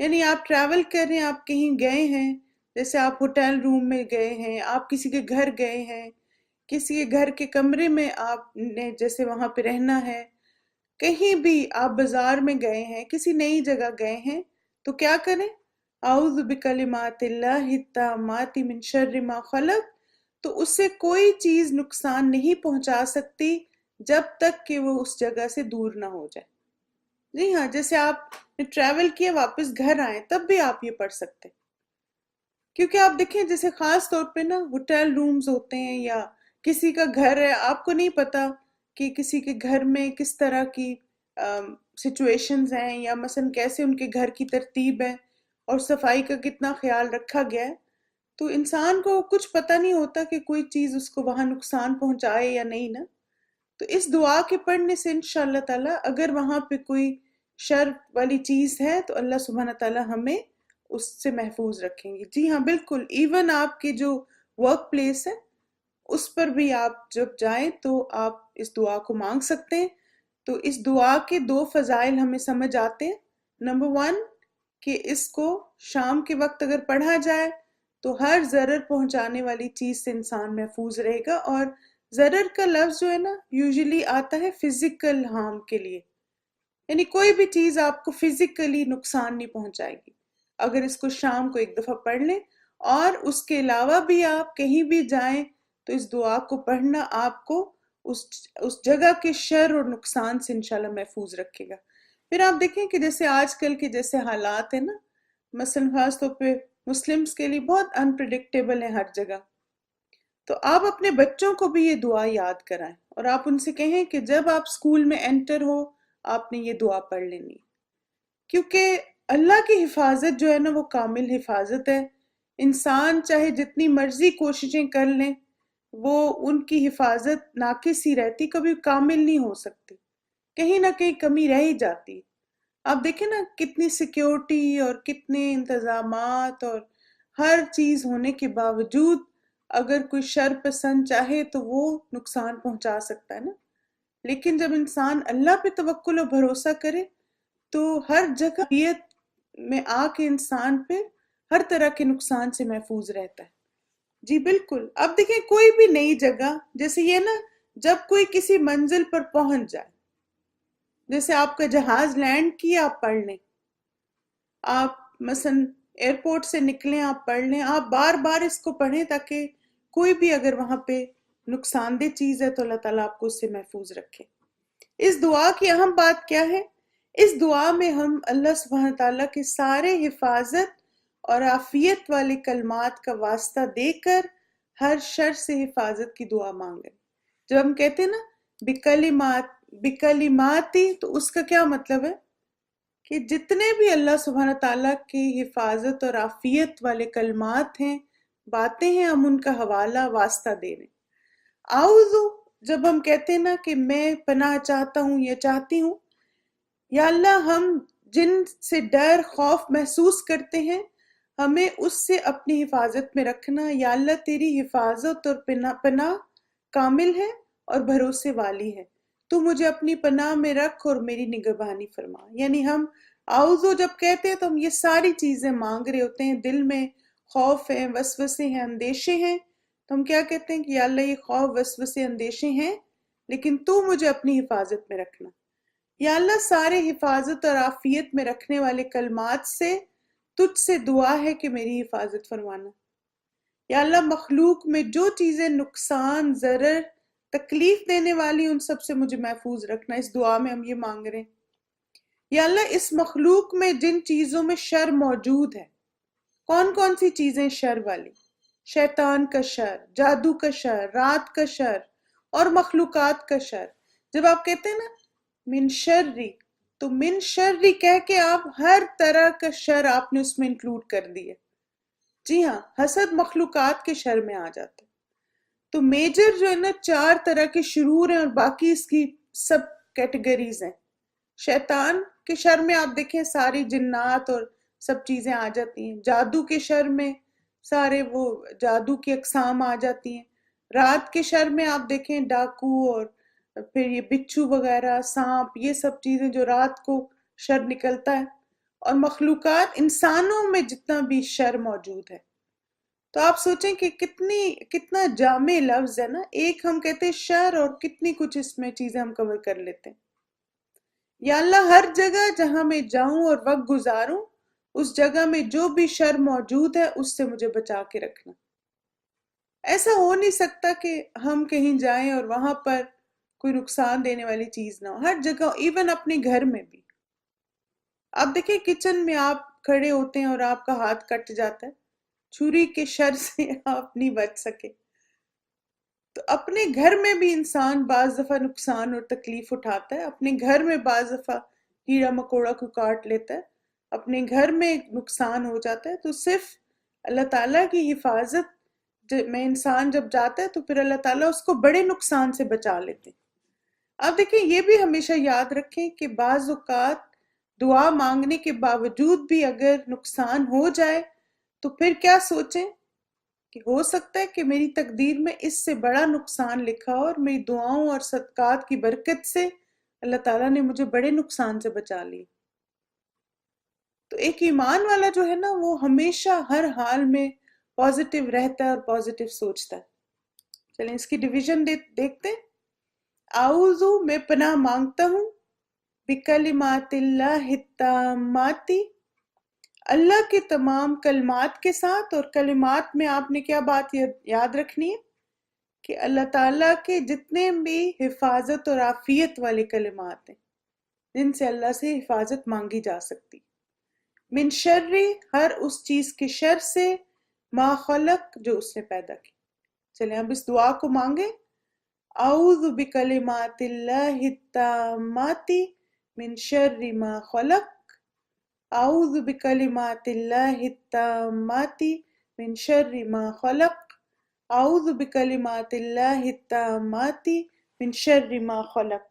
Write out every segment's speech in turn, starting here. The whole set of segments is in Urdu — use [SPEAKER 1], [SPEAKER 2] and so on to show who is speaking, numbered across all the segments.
[SPEAKER 1] یعنی آپ ٹریول کر رہے ہیں، آپ کہیں گئے ہیں، جیسے آپ ہوٹل روم میں گئے ہیں، آپ کسی کے گھر گئے ہیں، کسی کے گھر کے کمرے میں آپ نے جیسے وہاں پہ رہنا ہے، کہیں بھی آپ بازار میں گئے ہیں، کسی نئی جگہ گئے ہیں، تو کیا کریں؟ اعوذ بکلمات اللہ التامات من شر ما خلق، تو اس سے کوئی چیز نقصان نہیں پہنچا سکتی جب تک کہ وہ اس جگہ سے دور نہ ہو جائے۔ جی ہاں، جیسے آپ نے ٹریول کیا واپس گھر آئے تب بھی آپ یہ پڑھ سکتے ہیں، کیونکہ آپ دیکھیں جیسے خاص طور پہ نا ہوٹل رومز ہوتے ہیں یا کسی کا گھر ہے، آپ کو نہیں پتا کہ کسی کے گھر میں کس طرح کی سچویشنز ہیں، یا مثلا کیسے ان کے گھر کی ترتیب ہے اور صفائی کا کتنا خیال رکھا گیا ہے، تو انسان کو کچھ پتہ نہیں ہوتا کہ کوئی چیز اس کو وہاں نقصان پہنچائے یا نہیں نا۔ تو اس دعا کے پڑھنے سے انشاءاللہ تعالی اگر وہاں پہ کوئی شر والی چیز ہے تو اللہ سبحانہ تعالی ہمیں اس سے محفوظ رکھیں گے۔ جی ہاں بالکل، ایون آپ کے جو ورک پلیس ہے اس پر بھی آپ جب جائیں تو آپ اس دعا کو مانگ سکتے ہیں۔ تو اس دعا کے دو فضائل ہمیں سمجھ آتے ہیں۔ نمبر ون، کہ اس کو شام کے وقت اگر پڑھا جائے تو ہر ضرر پہنچانے والی چیز سے انسان محفوظ رہے گا، اور ضرر کا لفظ جو ہے نا یوزلی آتا ہے فزیکل ہارم کے لیے، یعنی کوئی بھی چیز آپ کو فزیکلی نقصان نہیں پہنچائے گی اگر اس کو شام کو ایک دفعہ پڑھ لیں۔ اور اس کے علاوہ بھی آپ کہیں بھی جائیں تو اس دعا کو پڑھنا آپ کو اس جگہ کے شر اور نقصان سے انشاءاللہ محفوظ رکھے گا۔ پھر آپ دیکھیں کہ جیسے آج کل کے جیسے حالات ہیں نا، مثلا خاص طور پہ مسلمز کے لیے بہت انپریڈکٹیبل ہے ہر جگہ، تو آپ اپنے بچوں کو بھی یہ دعا یاد کرائیں اور آپ ان سے کہیں کہ جب آپ اسکول میں انٹر ہو آپ نے یہ دعا پڑھ لینی، کیونکہ اللہ کی حفاظت جو ہے نا وہ کامل حفاظت ہے۔ انسان چاہے جتنی مرضی کوششیں کر لیں، وہ ان کی حفاظت ناقص ہی رہتی، کبھی کامل نہیں ہو سکتی، کہیں نہ کہیں کمی رہ ہی جاتی۔ آپ دیکھیں نا کتنی سیکیورٹی اور کتنے انتظامات اور ہر چیز ہونے کے باوجود اگر کوئی شر پسند چاہے تو وہ نقصان پہنچا سکتا ہے نا، لیکن جب انسان اللہ پہ توکل و بھروسہ کرے تو ہر جگہ میں آ کے انسان پہ ہر طرح کے نقصان سے محفوظ رہتا ہے۔ جی بالکل، اب دیکھیں کوئی بھی نئی جگہ، جیسے یہ نا جب کوئی کسی منزل پر پہنچ جائے، جیسے آپ کا جہاز لینڈ کیا آپ پڑھ لیں، آپ مثلا ایئرپورٹ سے نکلیں آپ پڑھ لیں، آپ بار بار اس کو پڑھیں تاکہ کوئی بھی اگر وہاں پہ نقصان دہ چیز ہے تو اللہ تعالیٰ آپ کو اس سے محفوظ رکھے۔ اس دعا کی اہم بات کیا ہے؟ اس دعا میں ہم اللہ سبحانہ تعالیٰ کے سارے حفاظت اور عافیت والے کلمات کا واسطہ دے کر ہر شر سے حفاظت کی دعا مانگیں۔ جب ہم کہتے ہیں نا بکلماتی، تو اس کا کیا مطلب ہے کہ جتنے بھی اللہ سبحانہ تعالیٰ کی حفاظت اور عافیت والے کلمات ہیں، باتیں ہیں، ہم ان کا حوالہ واسطہ دے رہے ہیں۔ اعوذ، جب ہم کہتے ہیں نا کہ میں پناہ چاہتا ہوں یا چاہتی ہوں، یا اللہ ہم جن سے ڈر خوف محسوس کرتے ہیں ہمیں اس سے اپنی حفاظت میں رکھنا، یا اللہ تیری حفاظت اور پناہ کامل ہے اور بھروسے والی ہے، تو مجھے اپنی پناہ میں رکھ اور میری نگہبانی فرما۔ یعنی ہم اعوذ جب کہتے ہیں تو ہم یہ ساری چیزیں مانگ رہے ہوتے ہیں، دل میں خوف ہے، وسوسے ہیں، اندیشے ہیں، تو ہم کیا کہتے ہیں کہ یا اللہ یہ خوف وسوسے اندیشے ہیں لیکن تو مجھے اپنی حفاظت میں رکھنا۔ یا اللہ سارے حفاظت اور عافیت میں رکھنے والے کلمات سے تجھ سے دعا ہے کہ میری حفاظت فرمانا۔ یا اللہ مخلوق میں جو چیزیں نقصان، ضرر، تکلیف دینے والی ان سب سے مجھے محفوظ رکھنا۔ اس دعا میں ہم یہ مانگ رہے ہیں۔ یا اللہ اس مخلوق میں جن چیزوں میں شر موجود ہے، کون کون سی چیزیں شر والی؟ شیطان کا شر، جادو کا شر، رات کا شر اور مخلوقات کا شر۔ جب آپ کہتے ہیں نا من شرری، تو من شرری کہہ کے آپ ہر طرح کا شر آپ نے اس میں انکلوڈ کر دیا۔ جی ہاں، حسد مخلوقات کے شر میں آ جاتا ہے۔ تو میجر جو ہے نا 4 طرح کے شرور ہیں اور باقی اس کی سب کیٹیگریز ہیں۔ شیطان کے شر میں آپ دیکھیں ساری جنات اور سب چیزیں آ جاتی ہیں۔ جادو کے شر میں سارے وہ جادو کی اقسام آ جاتی ہیں۔ رات کے شر میں آپ دیکھیں ڈاکو اور پھر یہ بچھو وغیرہ، سانپ، یہ سب چیزیں جو رات کو شر نکلتا ہے۔ اور مخلوقات انسانوں میں جتنا بھی شر موجود ہے. تو آپ سوچیں کہ کتنا جامع لفظ ہے نا. ایک ہم کہتے ہیں شر اور کتنی کچھ اس میں چیزیں ہم کور کر لیتے ہیں. یا اللہ ہر جگہ جہاں میں جاؤں اور وقت گزاروں اس جگہ میں جو بھی شر موجود ہے اس سے مجھے بچا کے رکھنا. ایسا ہو نہیں سکتا کہ ہم کہیں جائیں اور وہاں پر کوئی نقصان دینے والی چیز نہ ہو. ہر جگہ، ایون اپنے گھر میں بھی. آپ دیکھیں کچن میں آپ کھڑے ہوتے ہیں اور آپ کا ہاتھ کٹ جاتا ہے، چھری کے شر سے آپ نہیں بچ سکے. تو اپنے گھر میں بھی انسان بعض دفعہ نقصان اور تکلیف اٹھاتا ہے. اپنے گھر میں بعض دفعہ کیڑا مکوڑا کو کاٹ لیتا ہے، اپنے گھر میں نقصان ہو جاتا ہے. تو صرف اللہ تعالیٰ کی حفاظت میں انسان جب جاتا ہے تو پھر اللہ تعالیٰ اس کو بڑے نقصان سے بچا لیتے ہیں. آپ دیکھیں یہ بھی ہمیشہ یاد رکھیں کہ بعض اوقات دعا مانگنے کے باوجود بھی اگر نقصان ہو جائے تو پھر کیا سوچیں کہ ہو سکتا ہے کہ میری تقدیر میں اس سے بڑا نقصان لکھا ہو اور میری دعاؤں اور صدقات کی برکت سے اللہ تعالیٰ نے مجھے بڑے نقصان سے بچا لی. تو ایک ایمان والا جو ہے نا وہ ہمیشہ ہر حال میں پازیٹیو رہتا ہے اور پازیٹیو سوچتا ہے. چلیں اس کی ڈویژن دیکھتے ہیں. اعوذ میں پناہ مانگتا ہوں بکلمات اللہ التاماتی، اللہ کے تمام کلمات کے ساتھ. اور کلمات میں آپ نے کیا بات یاد رکھنی ہے کہ اللہ تعالیٰ کے جتنے بھی حفاظت اور عافیت والے کلمات ہیں جن سے اللہ سے حفاظت مانگی جا سکتی. من شر، ہر اس چیز کے شر سے، ما خلق، جو اس نے پیدا کی. چلیں اب اس دعا کو مانگیں. اعوذ بکلمات اللہ التامات من شر ما خلق، اعوذ بکلمات اللہ التامات من شر ما خلق، اعوذ بکلمات اللہ التامات من شر ما خلق.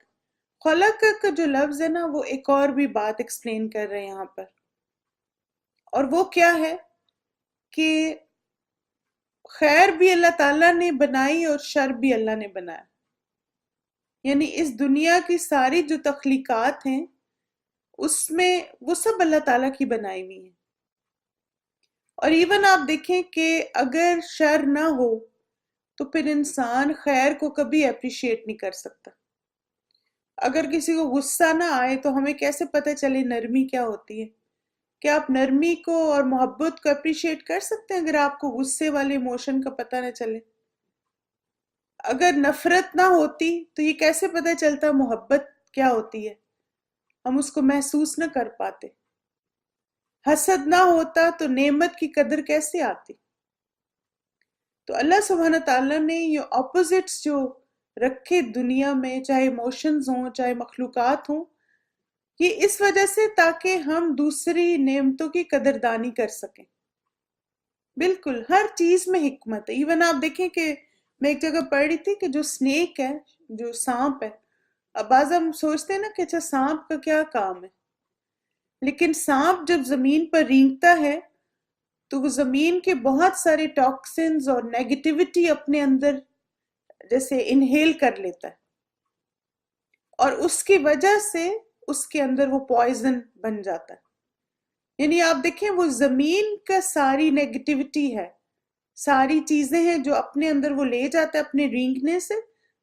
[SPEAKER 1] خلق کا جو لفظ ہے نا وہ ایک اور بھی بات ایکسپلین کر رہے ہیں یہاں پر، اور وہ کیا ہے کہ خیر بھی اللہ تعالیٰ نے بنائی اور شر بھی اللہ نے بنایا. یعنی اس دنیا کی ساری جو تخلیقات ہیں اس میں وہ سب اللہ تعالیٰ کی بنائی ہوئی ہیں. اور ایون آپ دیکھیں کہ اگر شر نہ ہو تو پھر انسان خیر کو کبھی اپریشیٹ نہیں کر سکتا. اگر کسی کو غصہ نہ آئے تو ہمیں کیسے پتہ چلے نرمی کیا ہوتی ہے؟ کیا آپ نرمی کو اور محبت کو اپریشیٹ کر سکتے ہیں اگر آپ کو غصے والے ایموشن کا پتہ نہ چلے؟ اگر نفرت نہ ہوتی تو یہ کیسے پتہ چلتا محبت کیا ہوتی ہے؟ ہم اس کو محسوس نہ کر پاتے. حسد نہ ہوتا تو نعمت کی قدر کیسے آتی؟ تو اللہ سبحانہ تعالیٰ نے یہ اپوزٹس جو رکھے دنیا میں، چاہے ایموشنز ہوں چاہے مخلوقات ہوں، یہ اس وجہ سے تاکہ ہم دوسری نعمتوں کی قدردانی کر سکیں. بالکل ہر چیز میں حکمت ہے. ایون آپ دیکھیں کہ میں ایک جگہ پڑھ رہی تھی کہ جو سنیک ہے، جو سانپ ہے، اب بعض ہم سوچتے ہیں نا کہ اچھا سانپ کا کیا کام ہے، لیکن سانپ جب زمین پر رینگتا ہے تو وہ زمین کے بہت سارے ٹاکسنز اور نیگیٹیوٹی اپنے اندر جیسے انہیل کر لیتا ہے، اور اس کی وجہ سے اس کے اندر وہ پوائزن بن جاتا ہے. یعنی آپ دیکھیں وہ زمین کا ساری نیگیٹیوٹی ہے، ساری چیزیں ہیں جو اپنے اندر وہ لے جاتا ہے اپنے رینگنے سے،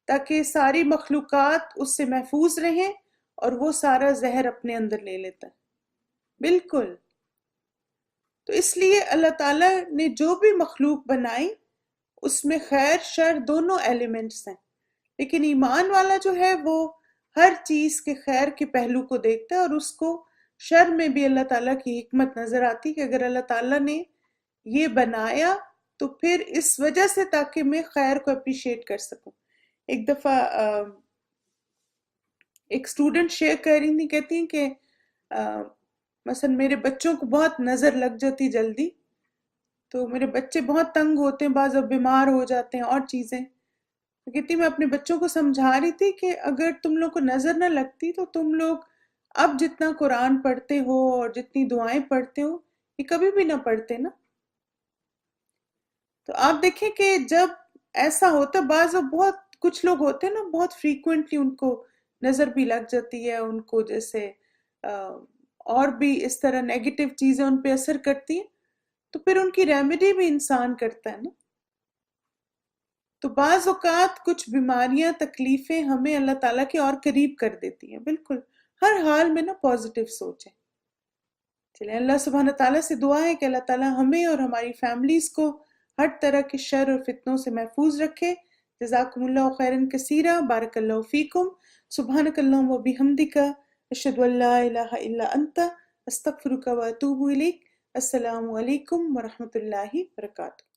[SPEAKER 1] تاکہ ساری مخلوقات اس سے محفوظ رہیں اور وہ سارا زہر اپنے اندر لے لیتا ہے. بالکل. تو اس لیے اللہ تعالیٰ نے جو بھی مخلوق بنائی اس میں خیر شر دونوں ایلیمنٹس ہیں، لیکن ایمان والا جو ہے وہ ہر چیز کے خیر کے پہلو کو دیکھتا ہے، اور اس کو شر میں بھی اللہ تعالیٰ کی حکمت نظر آتی کہ اگر اللہ تعالیٰ نے یہ بنایا تو پھر اس وجہ سے تاکہ میں خیر کو اپریشیٹ کر سکوں. ایک دفعہ ایک اسٹوڈنٹ شیئر کر رہی تھی، کہتی ہیں کہ مثلا میرے بچوں کو بہت نظر لگ جاتی جلدی، تو میرے بچے بہت تنگ ہوتے ہیں، بعض اب بیمار ہو جاتے ہیں اور چیزیں. کہتی میں اپنے بچوں کو سمجھا رہی تھی کہ اگر تم لوگ کو نظر نہ لگتی تو تم لوگ اب جتنا قرآن پڑھتے ہو اور جتنی دعائیں پڑھتے ہو یہ کبھی بھی نہ پڑھتے نا. تو آپ دیکھیں کہ جب ایسا ہوتا، بعض بہت کچھ لوگ ہوتے ہیں نا بہت فریکوینٹلی ان کو نظر بھی لگ جاتی ہے، ان کو جیسے اور بھی اس طرح نیگیٹو چیزیں ان پہ اثر کرتی ہیں، تو پھر ان کی ریمیڈی بھی انسان کرتا ہے نا۔ تو بعض اوقات کچھ بیماریاں، تکلیفیں ہمیں اللہ تعالیٰ کے اور قریب کر دیتی ہیں۔ بالکل ہر حال میں نا پازیٹیو سوچیں۔ چلیں اللہ سبحانہ تعالیٰ سے دعا ہے کہ اللہ تعالیٰ ہمیں اور ہماری فیملیز کو ہر طرح کے شر اور فتنوں سے محفوظ رکھے۔ جزاکم اللہ خیرا کثیرا، بارک اللہ فیکم، سبحانک اللہم و بحمدک، اشہد ان لا الہ الا انت، استغفرک و اتوب الیک۔ السلام علیکم ورحمۃ اللہ وبرکاتہ۔